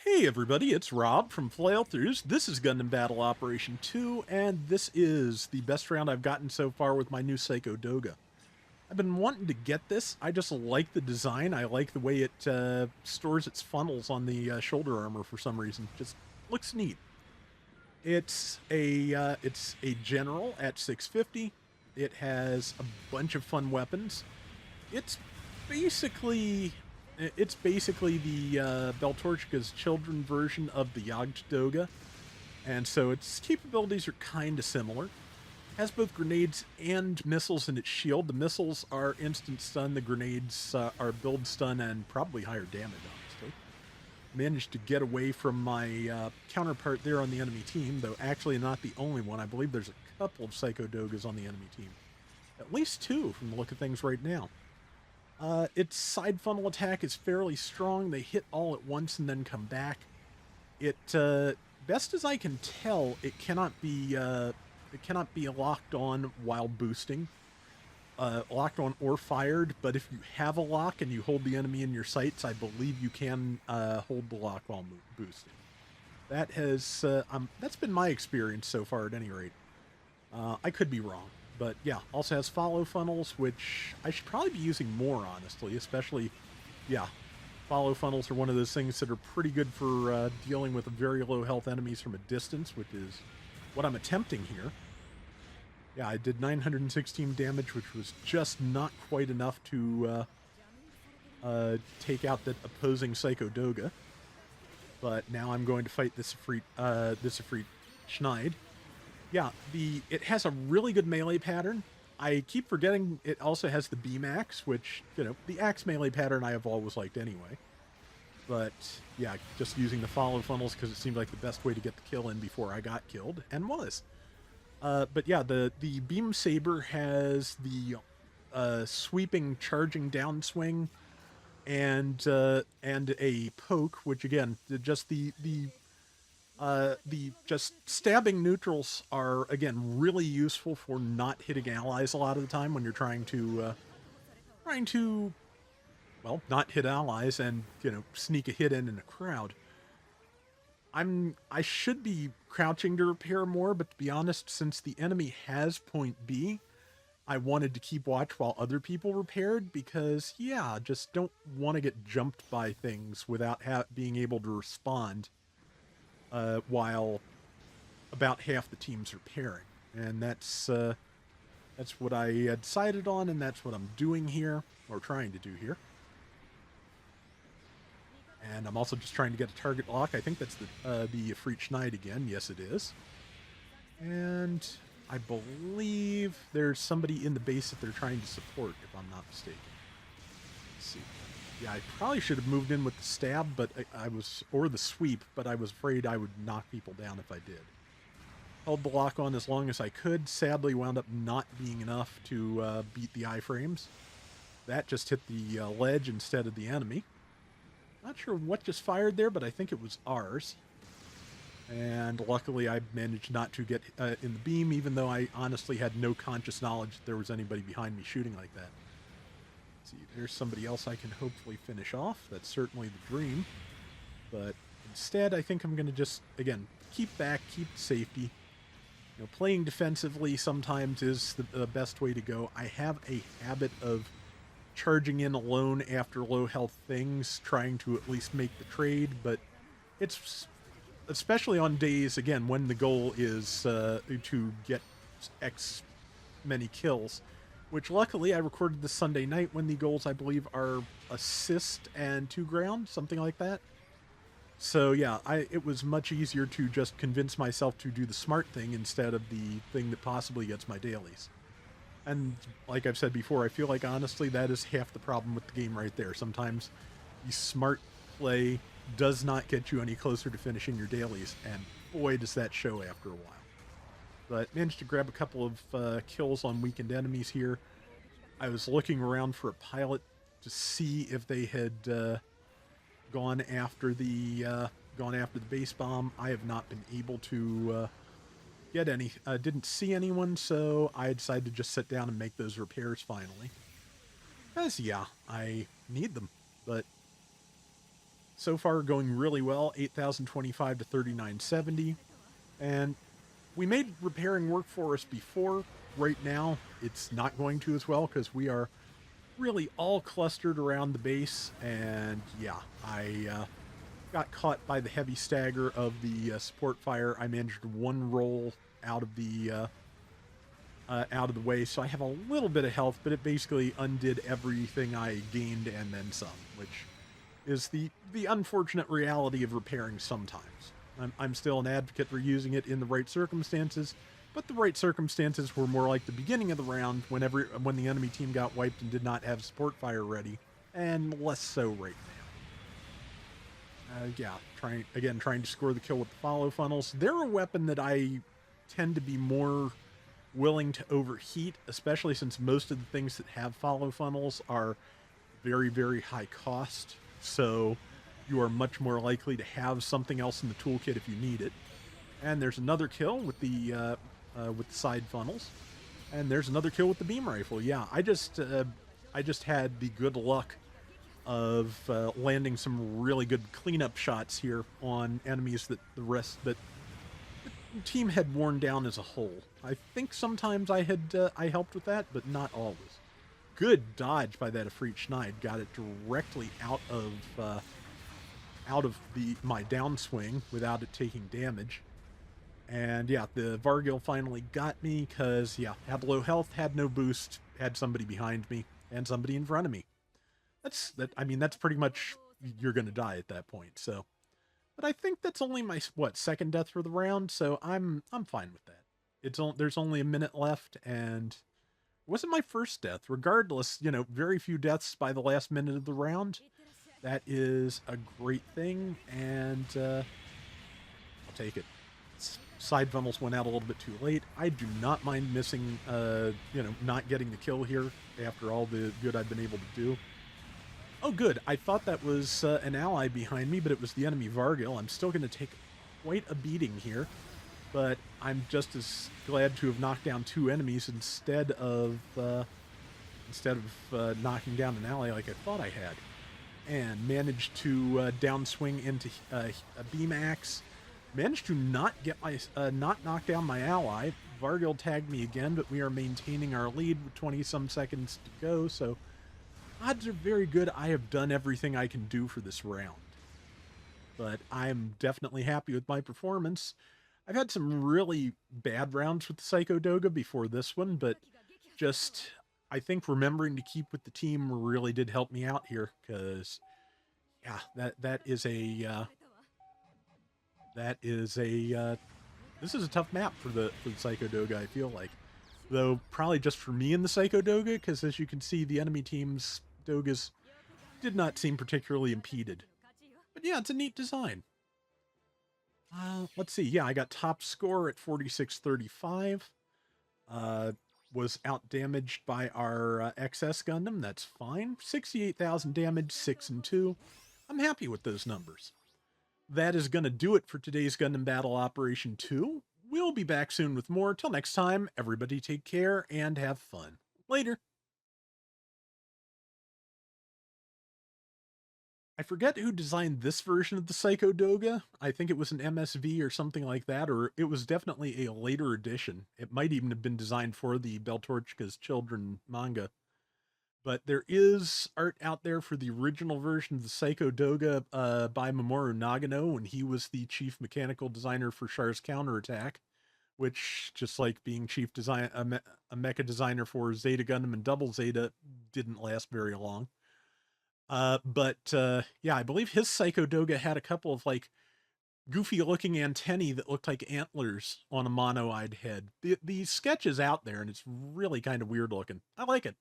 Hey everybody, it's Rob from Flailthroughs. This is Gundam Battle Operation 2, and this is the best round I've gotten so far with my new Psycho Doga. I've been wanting to get this. I just like the design. I like the way it stores its funnels on the shoulder armor for some reason. Just looks neat. It's a general at 650. It has a bunch of fun weapons. It's basically it's basically the Beltorchika's children version of the Jagd Doga, and so its capabilities are kind of similar. It has both grenades and missiles in its shield. The missiles are instant stun. The grenades are build stun and probably higher damage, honestly. Managed to get away from my counterpart there on the enemy team, though actually not the only one. I believe there's a couple of Psycho Dogas on the enemy team. At least two from the look of things right now. Its side funnel attack is fairly strong. They hit all at once and then come back. It, best as I can tell, it cannot be locked on while boosting, locked on or fired. But if you have a lock and you hold the enemy in your sights, I believe you can hold the lock while boosting. That has that's been my experience so far, at any rate. I could be wrong. But yeah, also has follow funnels, which I should probably be using more, honestly, especially, yeah, follow funnels are one of those things that are pretty good for dealing with very low health enemies from a distance, which is what I'm attempting here. Yeah, I did 916 damage, which was just not quite enough to take out that opposing Psycho Doga. But now I'm going to fight this Ifrit Schneid. Yeah, it has a really good melee pattern. I keep forgetting it also has the beam axe, which, the axe melee pattern I have always liked anyway. But, yeah, just using the follow funnels because it seemed like the best way to get the kill in before I got killed, and was. But yeah, the beam saber has the sweeping charging downswing and a poke, which again, just the just stabbing neutrals are again really useful for not hitting allies a lot of the time when you're trying to well, not hit allies and sneak a hit in a crowd. I should be crouching to repair more, but to be honest, since the enemy has point B, I wanted to keep watch while other people repaired because, yeah, just don't want to get jumped by things without being able to respond while about half the team's repairing. And that's what I decided on, and that's what I'm doing here, or trying to do here. And I'm also just trying to get a target lock. I think that's the Ifrit Schneid again. Yes, it is. And I believe there's somebody in the base that they're trying to support, if I'm not mistaken. Let's see. Yeah, I probably should have moved in with the stab, but or the sweep, but I was afraid I would knock people down if I did. Held the lock on as long as I could. Sadly, wound up not being enough to beat the iframes. That just hit the ledge instead of the enemy. Not sure what just fired there, but I think it was ours. And luckily, I managed not to get in the beam, even though I honestly had no conscious knowledge that there was anybody behind me shooting like that. Let's see, there's somebody else I can hopefully finish off. That's certainly the dream. But instead, I think I'm going to just, again, keep back, keep safety. Playing defensively sometimes is the best way to go. I have a habit of charging in alone after low health things, trying to at least make the trade, but it's especially on days, again, when the goal is to get X many kills, which luckily I recorded this Sunday night when the goals, I believe, are assist and 2 ground, something like that. So yeah, it was much easier to just convince myself to do the smart thing instead of the thing that possibly gets my dailies. And like I've said before, I feel like honestly that is half the problem with the game right there. Sometimes the smart play does not get you any closer to finishing your dailies, and boy does that show after a while. But managed to grab a couple of kills on weakened enemies here. I was looking around for a pilot to see if they had gone after the base bomb. I have not been able to get any. Didn't see anyone, so I decided to just sit down and make those repairs finally. Because yeah, I need them. But So far, going really well, 8,025 to 3,970. And we made repairing work for us before. Right now, it's not going to as well because we are really all clustered around the base. And yeah, I got caught by the heavy stagger of the support fire. I managed one roll out of the way, so I have a little bit of health, but it basically undid everything I gained and then some, which is the unfortunate reality of repairing sometimes. I'm still an advocate for using it in the right circumstances, but the right circumstances were more like the beginning of the round when the enemy team got wiped and did not have support fire ready, and less so right now. Yeah, trying to score the kill with the follow funnels. They're a weapon that I tend to be more willing to overheat, especially since most of the things that have follow funnels are very, very high cost. So you are much more likely to have something else in the toolkit if you need it. And there's another kill with the side funnels, and there's another kill with the beam rifle. Yeah, I just had the good luck of landing some really good cleanup shots here on enemies that the team had worn down as a whole. I think sometimes I helped with that, but not always. Good dodge by that Afreet Schneid. Got it directly out of my downswing without it taking damage. And yeah, the Vargil finally got me because, yeah, had low health, had no boost, had somebody behind me, and somebody in front of me. That's pretty much, you're going to die at that point, so. But I think that's only my, second death for the round, so I'm fine with that. There's only a minute left, and it wasn't my first death. Regardless, very few deaths by the last minute of the round. That is a great thing, and I'll take it. Side funnels went out a little bit too late. I do not mind missing, not getting the kill here after all the good I've been able to do. Oh, good. I thought that was an ally behind me, but it was the enemy Vargil. I'm still going to take quite a beating here, but I'm just as glad to have knocked down two enemies instead of knocking down an ally like I thought I had. And managed to downswing into a beam axe. Managed to not knock down my ally. Vargil tagged me again, but we are maintaining our lead with 20-some seconds to go, so odds are very good I have done everything I can do for this round. But I'm definitely happy with my performance. I've had some really bad rounds with the Psycho Doga before this one, but just, I think remembering to keep with the team really did help me out here, because, yeah, this is a tough map for the Psycho Doga, I feel like. Though, probably just for me and the Psycho Doga, because as you can see, the enemy team's Dogas did not seem particularly impeded. But yeah, it's a neat design. Let's see. Yeah, I got top score at 4635. Was out-damaged by our XS Gundam. That's fine. 68,000 damage, 6 and 2. I'm happy with those numbers. That is going to do it for today's Gundam Battle Operation 2. We'll be back soon with more. Till next time, everybody take care and have fun. Later. I forget who designed this version of the Psycho Doga. I think it was an MSV or something like that, or it was definitely a later edition. It might even have been designed for the Beltorchika's Children manga. But there is art out there for the original version of the Psycho Doga by Mamoru Nagano when he was the chief mechanical designer for Char's Counterattack, which, just like being chief a mecha designer for Zeta Gundam and Double Zeta, didn't last very long. Yeah, I believe his Psycho Doga had a couple of, goofy looking antennae that looked like antlers on a mono-eyed head. The sketch is out there, and it's really kind of weird looking. I like it.